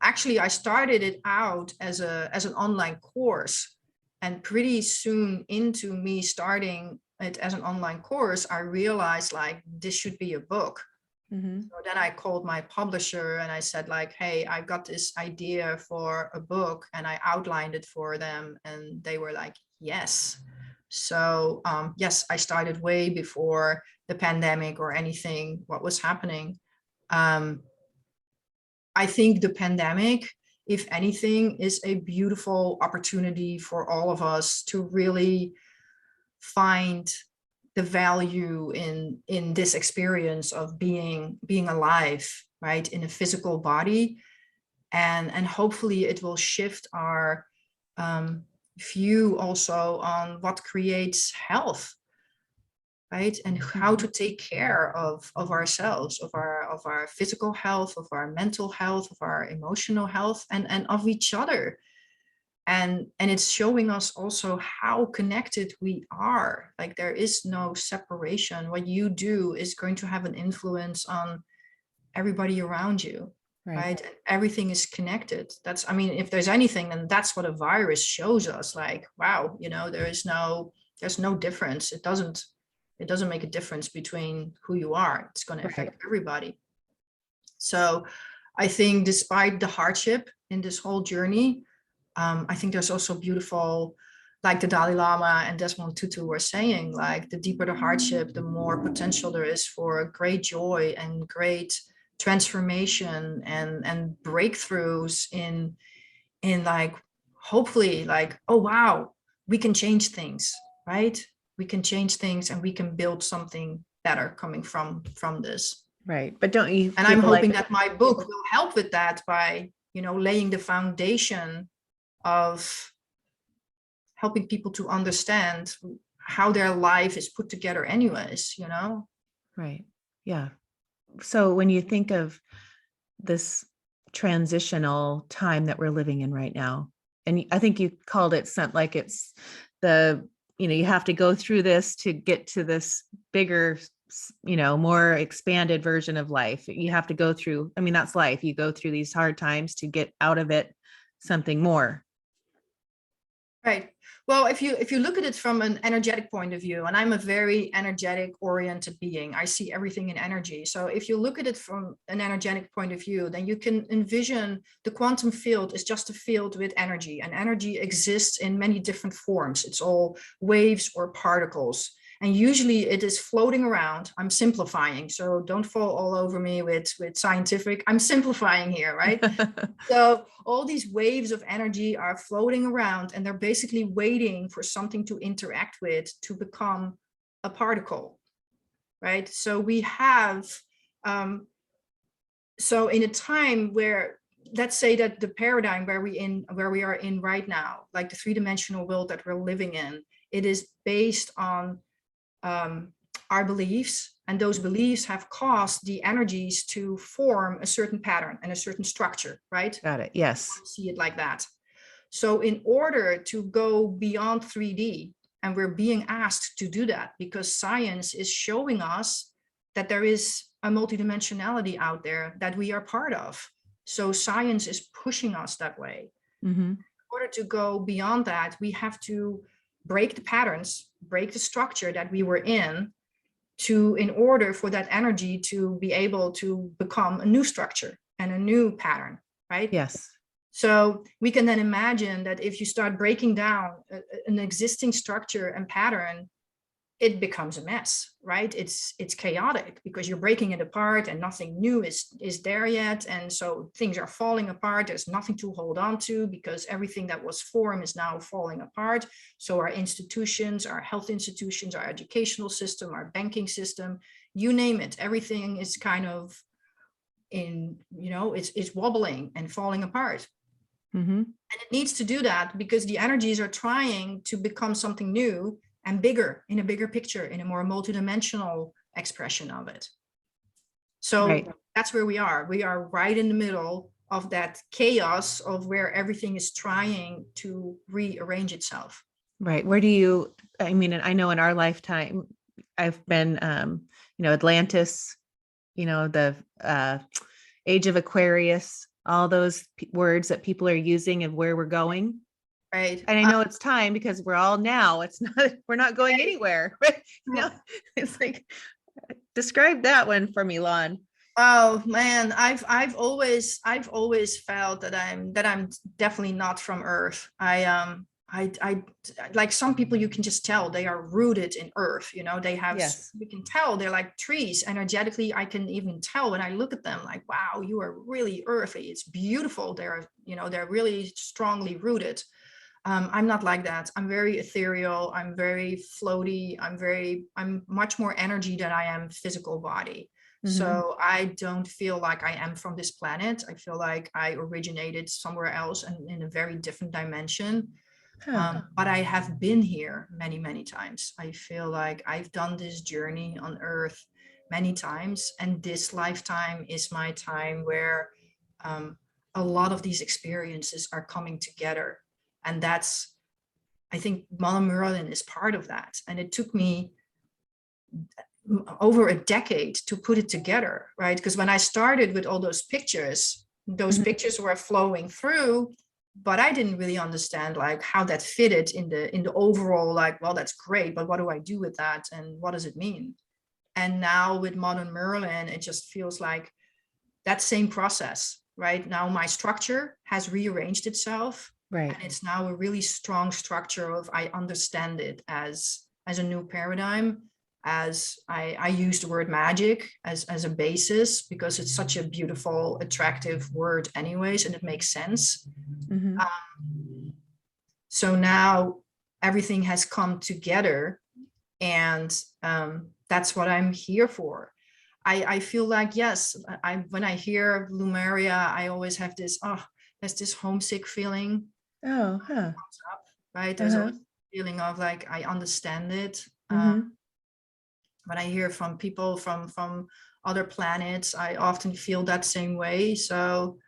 Actually, I started it out as an online course, and pretty soon into me starting it as an online course, I realized, like, this should be a book. Hmm. So then I called my publisher and I said, like, hey, I got this idea for a book, and I outlined it for them, and they were like, yes. So yes, I started way before the pandemic or anything what was happening. um, I think the pandemic, if anything, is a beautiful opportunity for all of us to really find the value in this experience of being alive, right, in a physical body. And hopefully it will shift our view also on what creates health. right? And how to take care of ourselves, of our physical health, of our mental health, of our emotional health, and of each other. And it's showing us also how connected we are. Like, there is no separation. What you do is going to have an influence on everybody around you, Right. right? Everything is connected. That's, I mean, if there's anything, then that's what a virus shows us. Like, wow, there's no difference. It doesn't make a difference between who you are. It's going to Right. affect everybody. So I think despite the hardship in this whole journey, I think there's also beautiful, like the Dalai Lama and Desmond Tutu were saying, like, the deeper the hardship, the more potential there is for great joy and great transformation and breakthroughs in like, hopefully, like, oh wow, we can change things, right? We can change things and we can build something better coming from this. Right. But don't you And feel I'm like, hoping that my book will help with that by, laying the foundation of helping people to understand how their life is put together anyways. right. Yeah. So when you think of this transitional time that we're living in right now, and I think you called it something like it's the, you have to go through this to get to this bigger, more expanded version of life. You have to go through, I mean, that's life. You go through these hard times to get out of it something more. Right. Well, if you look at it from an energetic point of view, and I'm a very energetic oriented being, I see everything in energy. So if you look at it from an energetic point of view, then you can envision the quantum field is just a field with energy, and energy exists in many different forms. It's all waves or particles. And usually it is floating around. I'm simplifying, so don't fall all over me with scientific. I'm simplifying here, right? So all these waves of energy are floating around, and they're basically waiting for something to interact with to become a particle, right? So we have, so in a time where, let's say that the paradigm where we are in right now, like the three-dimensional world that we're living in, it is based on our beliefs, and those beliefs have caused the energies to form a certain pattern and a certain structure, right? Got it. Yes. See it like that. So in order to go beyond 3D, and we're being asked to do that because science is showing us that there is a multidimensionality out there that we are part of. So science is pushing us that way. Mm-hmm. In order to go beyond that, we have to break the patterns, break the structure that we were in order for that energy to be able to become a new structure and a new pattern, right? Yes. So we can then imagine that if you start breaking down an existing structure and pattern, it becomes a mess, right? It's chaotic because you're breaking it apart and nothing new is there yet. And so things are falling apart. There's nothing to hold on to because everything that was formed is now falling apart. So our institutions, our health institutions, our educational system, our banking system, you name it, everything is kind of it's wobbling and falling apart. Mm-hmm. And it needs to do that because the energies are trying to become something new and bigger, in a bigger picture, in a more multidimensional expression of it. So Right. that's where we are. We are right in the middle of that chaos of where everything is trying to rearrange itself. Right. I mean, I know in our lifetime, I've been, Atlantis, the age of Aquarius, all those words that people are using of where we're going. Right. And I know it's time because we're all now, we're not going anywhere. Right? It's like, describe that one for me, Lon. Oh man, I've always felt that I'm definitely not from Earth. I like some people, you can just tell they are rooted in Earth. They have, Yes. we can tell they're like trees energetically. I can even tell when I look at them, like, wow, you are really earthy. It's beautiful. They're really strongly rooted. I'm not like that. I'm very ethereal. I'm very floaty. I'm much more energy than I am physical body. Mm-hmm. So I don't feel like I am from this planet. I feel like I originated somewhere else and in a very different dimension. Huh. But I have been here many, many times. I feel like I've done this journey on earth many times, and this lifetime is my time where a lot of these experiences are coming together. And that's, I think Mother Merlin is part of that. And it took me over a decade to put it together, right? Because when I started with all those Mhm. pictures were flowing through, but I didn't really understand like how that fitted in the overall, like, well, that's great, but what do I do with that? And what does it mean? And now with Modern Merlin, it just feels like that same process, right? Now my structure has rearranged itself, Right. and it's now a really strong structure of I understand it as a new paradigm. As I use the word magic as a basis because it's such a beautiful, attractive word anyways, and it makes sense. Hmm. So now everything has come together, and that's what I'm here for. I feel like, yes, when I hear Lumeria, I always have this, oh, there's this homesick feeling, Oh, huh. right? There's Uh-huh. always a feeling of like, I understand it. Hmm. When I hear from people from other planets, I often feel that same way. So,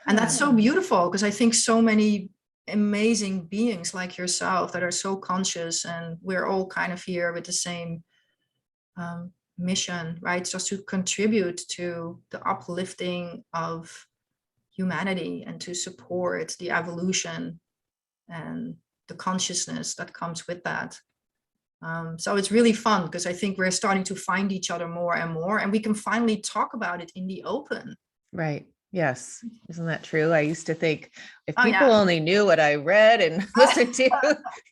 and that's Huh. so beautiful because I think so many amazing beings like yourself that are so conscious, and we're all kind of here with the same mission, right? Just to contribute to the uplifting of humanity and to support the evolution and the consciousness that comes with that. So it's really fun because I think we're starting to find each other more and more, and we can finally talk about it in the open. Right. Yes. Isn't that true? I used to think if Oh people yeah. only knew what I read and listened to,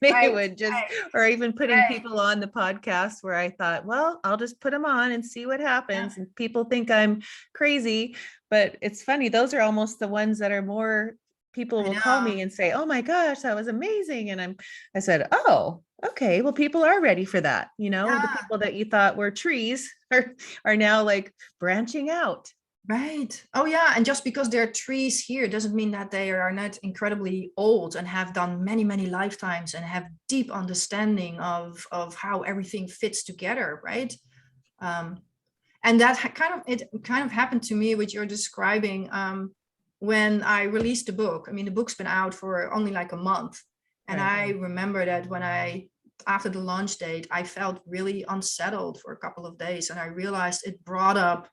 they Right, would just, right, or even putting right. people on the podcast where I thought, well, I'll just put them on and see what Yeah, happens. And people think I'm crazy. But it's funny, those are almost the ones that are more, people I will call know. me and say, oh my gosh, that was amazing. And I said, oh, okay, well, people are ready for that. The Yeah, people that you thought were trees are now like branching out. right. Oh yeah, and just because there are trees here doesn't mean that they are not incredibly old and have done many, many lifetimes and have deep understanding of how everything fits together, right? Um, and that it kind of happened to me, which you're describing, when I released the book. I mean, the book's been out for only like a month, and Right. I remember that when after the launch date, I felt really unsettled for a couple of days, and I realized it brought up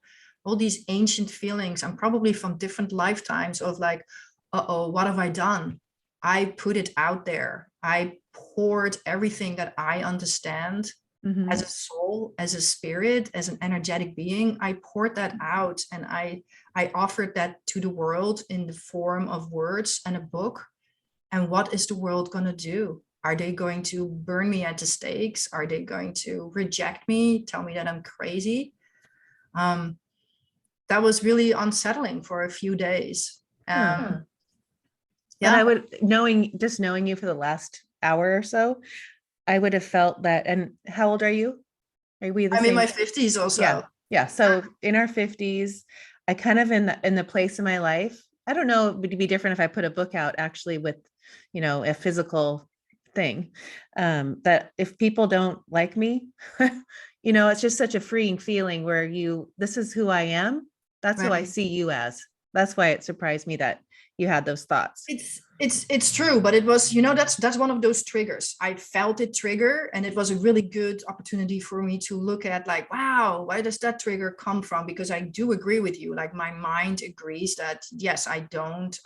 all these ancient feelings, and probably from different lifetimes of like, uh-oh, what have I done? I put it out there. I poured everything that I understand as a Hmm. soul, as a spirit, as an energetic being. I poured that out, and I offered that to the world in the form of words and a book. And what is the world going to do? Are they going to burn me at the stakes? Are they going to reject me, tell me that I'm crazy? Um, that was really unsettling for a few days. Huh. And I Yeah, would, knowing you for the last hour or so, I would have felt that. And how old are you? Are we the I'm in same? my 50s Yeah. also. Yeah. So in our 50s, I kind of in the place in my life. I don't know, it would be different if I put a book out actually with, a physical thing. That if people don't like me, it's just such a freeing feeling where this is who I am. That's who I Right. see you as. That's why it surprised me that you had those thoughts. It's true, but it was, that's one of those triggers. I felt it trigger, and it was a really good opportunity for me to look at like, wow, where does that trigger come from? Because I do agree with you. Like my mind agrees that yes, I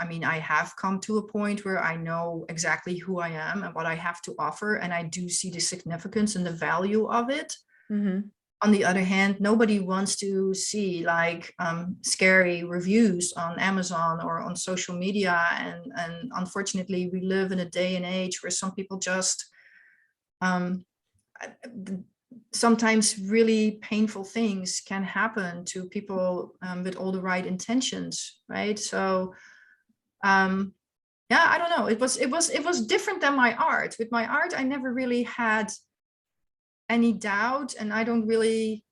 mean, I have come to a point where I know exactly who I am and what I have to offer, and I do see the significance and the value of it. Hmm. On the other hand, nobody wants to see like scary reviews on Amazon or on social media. And unfortunately, we live in a day and age where some people just um, sometimes really painful things can happen to people with all the right intentions, right? So yeah, I don't know. It was different than my art. With my art, I never really had any doubt, and I don't really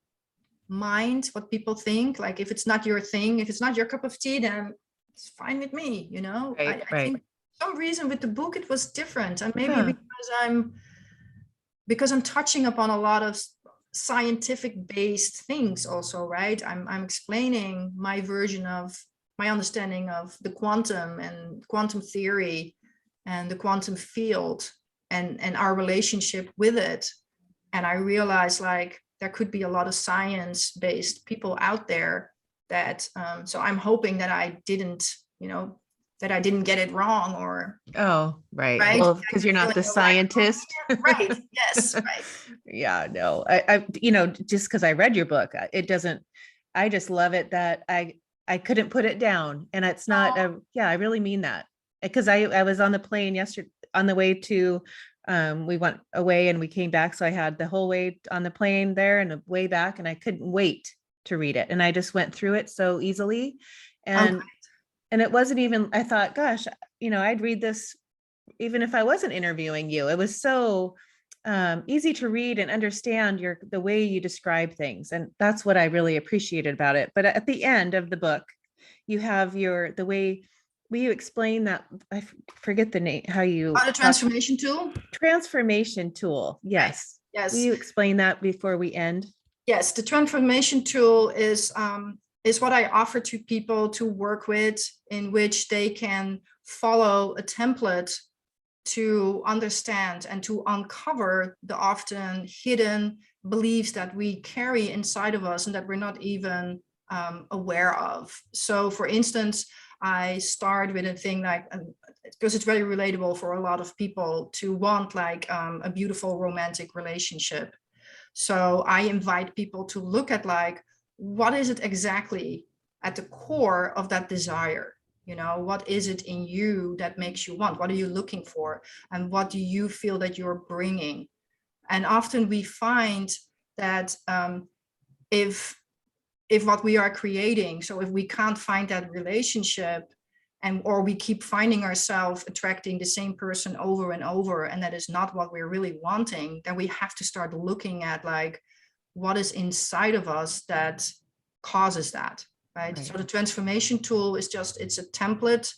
mind what people think. Like if it's not your thing, if it's not your cup of tea, then it's fine with me. I, Right, I right. think some reason with the book it was different, and maybe Huh. because I'm touching upon a lot of scientific based things also, right? I'm explaining my version of my understanding of the quantum and quantum theory and the quantum field and our relationship with it. And I realized like there could be a lot of science based people out there that so I'm hoping that I didn't, that I didn't get it wrong, or Oh, right. right, Well, get because the you're not feeling the of like, oh, scientist. right, yes, right. Yeah, no, just because I read your book, it doesn't, I just love it that I couldn't put it down. And it's not Oh, a, yeah, I really mean that. Because I was on the plane yesterday on the way to, we went away and we came back. So I had the whole way on the plane there and the way back, and I couldn't wait to read it. And I just went through it so easily. okay. And it wasn't even, I thought, gosh, I'd read this even if I wasn't interviewing you. It was so easy to read and understand the way you describe things. And that's what I really appreciated about it. But at the end of the book, you have the way, will you explain that? Forget the name, how you Oh, the talk, transformation tool. transformation tool. Right. Yes. Will Yes. you explain that before we end? Yes. The transformation tool is what I offer to people to work with, in which they can follow a template to understand and to uncover the often hidden beliefs that we carry inside of us and that we're not even aware of. So, for instance, I start with a thing like, because it's very relatable for a lot of people to want like a beautiful romantic relationship. So I invite people to look at like, what is it exactly at the core of that desire? What is it in you that makes you want? What are you looking for? And what do you feel that you're bringing? And often we find that if what we are creating, so if we can't find that relationship, and or we keep finding ourselves attracting the same person over and over, and that is not what we're really wanting, then we have to start looking at like, what is inside of us that causes that, right? Right. So the transformation tool is just, it's a template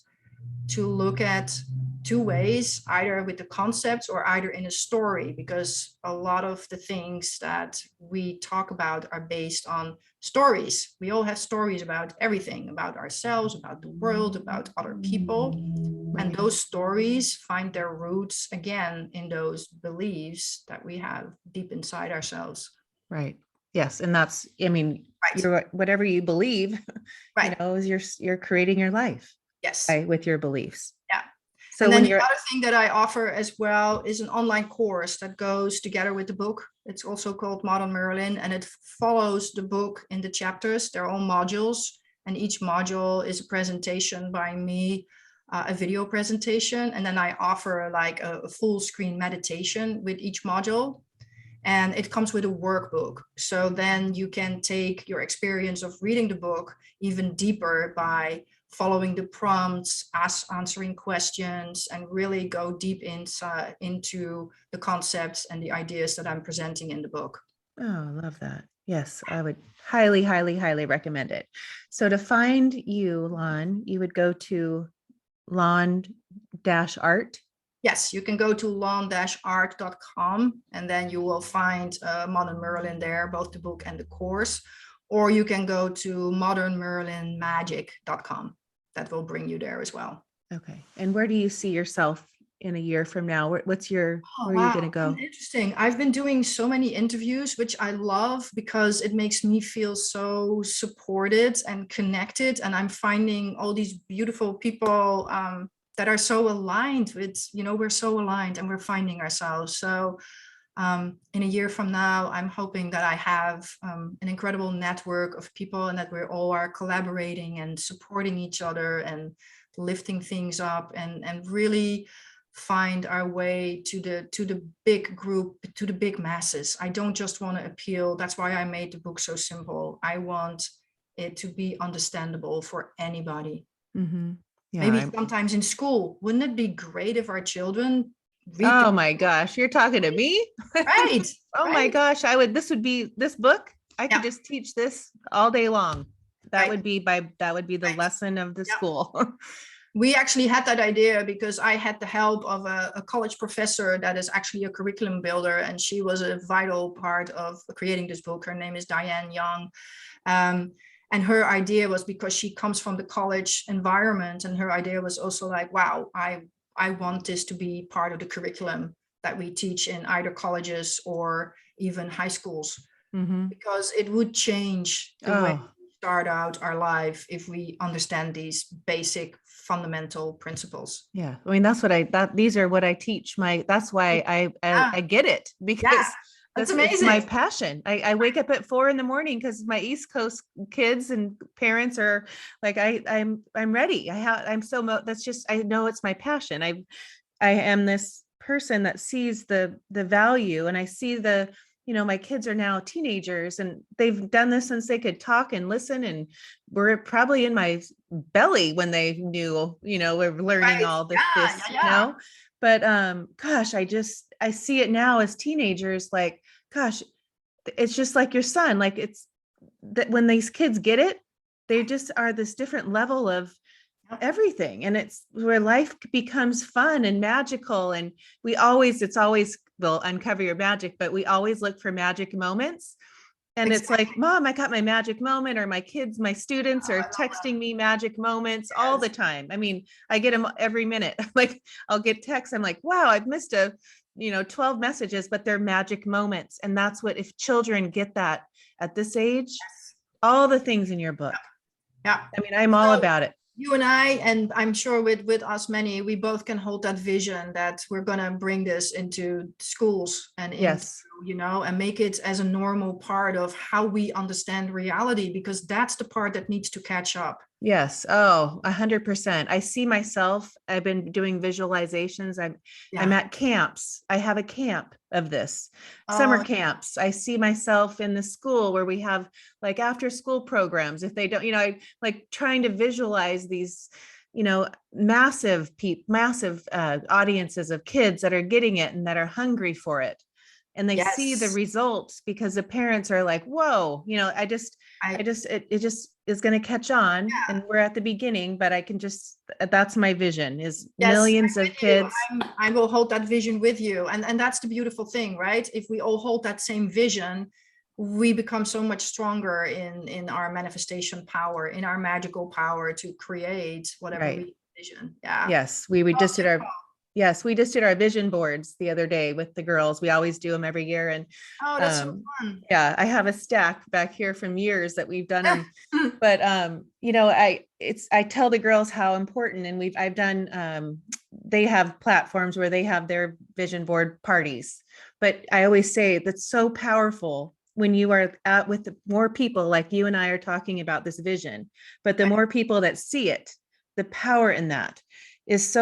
to look at two ways, either with the concepts or either in a story, because a lot of the things that we talk about are based on stories. We all have stories about everything, about ourselves, about the world, about other people. And Right. those stories find their roots again in those beliefs that we have deep inside ourselves. Right. Yes. And that's, I mean, Right. whatever you believe, Right. is you're creating your life Yes. with your beliefs. Yeah. So And then when the you're, other thing that I offer as well is an online course that goes together with the book. It's also called Modern Merlin, and it follows the book in the chapters. They're all modules, and each module is a presentation by me, a video presentation. And then I offer like a full screen meditation with each module. And it comes with a workbook. So then you can take your experience of reading the book even deeper by following the prompts, answering questions, and really go deep inside into the concepts and the ideas that I'm presenting in the book. oh, I love that. Yes, I would highly, highly, highly recommend it. So to find you, Lon, you would go to lawn-art. Yes, you can go to lawn-art.com, and then you will find Modern Merlin there, both the book and the course. Or you can go to modernmerlinmagic.com. That will bring you there as well. Okay. And where do you see yourself in a year from now? Where Oh, are you wow. going to go? Interesting. I've been doing so many interviews, which I love because it makes me feel so supported and connected. And I'm finding all these beautiful people that are so aligned with, we're so aligned and we're finding ourselves. So in a year from now, I'm hoping that I have an incredible network of people, and that we all are collaborating and supporting each other and lifting things up, and really find our way to the big group, to the big masses. I don't just want to appeal. That's why I made the book so simple. I want it to be understandable for anybody. Mm-hmm. Yeah. Maybe sometimes in school, wouldn't it be great if our children read Oh the my gosh, you're talking to me? right, Oh my right? gosh, this would be this book. I could Yeah, just teach this all day long. That right, would be the right. lesson of the Yeah. school. We actually had that idea because I had the help of a college professor that is actually a curriculum builder, and she was a vital part of creating this book. Her name is Diane Young. And her idea was, because she comes from the college environment, and her idea was also like, wow, I want this to be part of the curriculum that we teach in either colleges or even high schools, because it would change the way we start out our life if we understand these basic fundamental principles. Yeah. I mean, these are what I teach that's why I get it, because that's it's amazing. my passion. I wake up at 4 a.m. because my East Coast kids and parents are like, I'm ready. That's just, I know it's my passion. I am this person that sees the value, and I see my kids are now teenagers, and they've done this since they could talk and listen, and we're probably in my belly when they knew, we're learning all this, but gosh, I see it now as teenagers, like, gosh, it's just like your son, like, it's that when these kids get it, they just are this different level of everything, and it's where life becomes fun and magical, and it's always, will uncover your magic, but we always look for magic moments. And It's like, Mom, I got my magic moment, or my students are texting me magic moments all the time. I mean, I get them every minute. Like, I'll get texts, I'm like, wow, I've missed 12 messages, but they're magic moments. And that's what, if children get that at this age, all the things in your book. Yeah. I mean, I'm all about it. You and I, and I'm sure with us many, we both can hold that vision that we're going to bring this into schools and and make it as a normal part of how we understand reality, because that's the part that needs to catch up. Yes. Oh, 100%. I see myself. I've been doing visualizations. I'm at camps. I have a camp of this, summer camps. I see myself in the school where we have like after school programs. If they don't, I like trying to visualize these, massive audiences of kids that are getting it and that are hungry for it. And they see the results, because the parents are like, whoa, it just is going to catch on. And we're at the beginning, but that's my vision, is millions of kids. I will hold that vision with you. And that's the beautiful thing, right? If we all hold that same vision, we become so much stronger in our manifestation power, in our magical power to create whatever we envision. Yeah. Yes. We just did our vision boards the other day with the girls. We always do them every year. And that's so fun. Yeah, I have a stack back here from years that we've done them. But I tell the girls how important, and I've done they have platforms where they have their vision board parties. But I always say that's so powerful when you are out with more people, like you and I are talking about this vision, but the more people that see it, the power in that is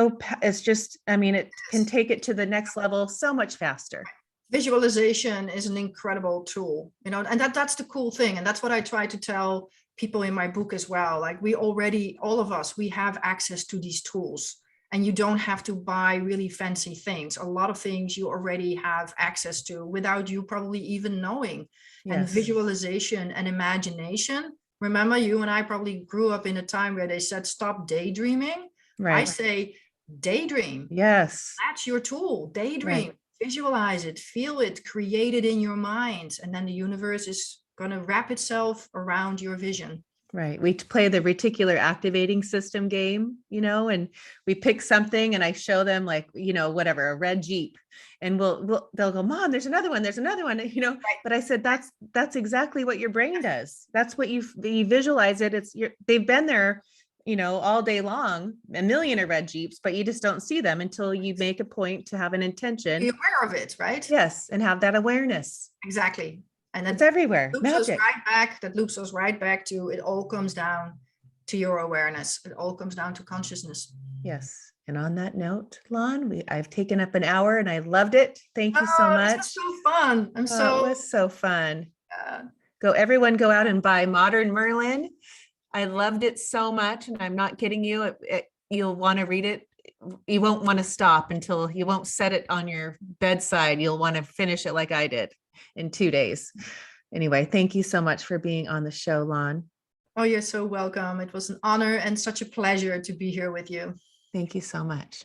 it's just, it can take it to the next level so much faster. Visualization is an incredible tool, and that's the cool thing. And that's what I try to tell people in my book as well. Like, all of us, we have access to these tools, and you don't have to buy really fancy things. A lot of things you already have access to without you probably even knowing. And visualization and imagination. Remember, you and I probably grew up in a time where they said, stop daydreaming. Right. I say, daydream. Yes. That's your tool. Daydream. Visualize it, feel it, create it in your mind. And then the universe is going to wrap itself around your vision. Right. We play the reticular activating system game, and we pick something, and I show them like, whatever, a red Jeep, and they'll go, Mom, there's another one, but I said, that's exactly what your brain does. That's what you visualize it. They've been there, all day long, a million of red Jeeps, but you just don't see them until you make a point to have an intention. Be aware of it, right? Yes. And have that awareness. Exactly. And it's everywhere. Magic. That loops us right back to, it all comes down to your awareness. It all comes down to consciousness. Yes. And on that note, Lon, I've taken up an hour and I loved it. Thank you so much. This was so fun. It was so fun. Everyone go out and buy Modern Merlin. I loved it so much, and I'm not kidding you. You'll want to read it. You won't want to stop until you won't set it on your bedside. You'll want to finish it like I did in 2 days. Anyway, thank you so much for being on the show, Lon. Oh, you're so welcome. It was an honor and such a pleasure to be here with you. Thank you so much.